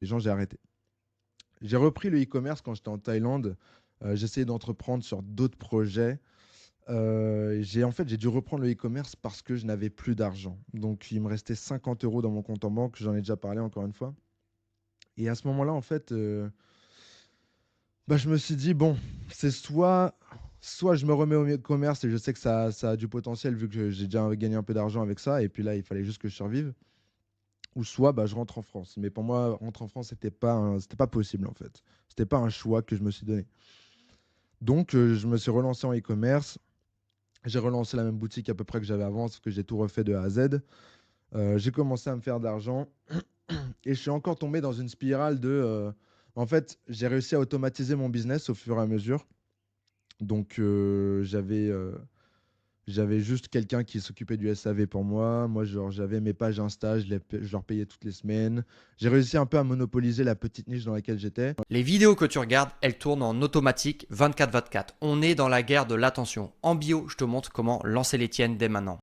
les gens, j'ai arrêté. J'ai repris le e-commerce quand j'étais en Thaïlande. J'essayais d'entreprendre sur d'autres projets. J'ai dû reprendre le e-commerce parce que je n'avais plus d'argent. Donc, il me restait 50 euros dans mon compte en banque. J'en ai déjà parlé encore une fois. Et à ce moment-là, en fait, bah, je me suis dit, bon, c'est soit je me remets au e-commerce et je sais que ça a du potentiel vu que j'ai déjà gagné un peu d'argent avec ça. Et puis là, il fallait juste que je survive. Ou soit bah, je rentre en France. Mais pour moi, rentrer en France, c'était pas possible en fait. C'était pas un choix que je me suis donné. Donc, je me suis relancé en e-commerce. J'ai relancé la même boutique à peu près que j'avais avant, sauf que j'ai tout refait de A à Z. J'ai commencé à me faire d'argent et je suis encore tombé dans une spirale en fait, j'ai réussi à automatiser mon business au fur et à mesure. Donc, j'avais juste quelqu'un qui s'occupait du SAV pour moi. Moi, genre, j'avais mes pages Insta, je leur payais toutes les semaines. J'ai réussi un peu à monopoliser la petite niche dans laquelle j'étais. Les vidéos que tu regardes, elles tournent en automatique 24/24. On est dans la guerre de l'attention. En bio, je te montre comment lancer les tiennes dès maintenant.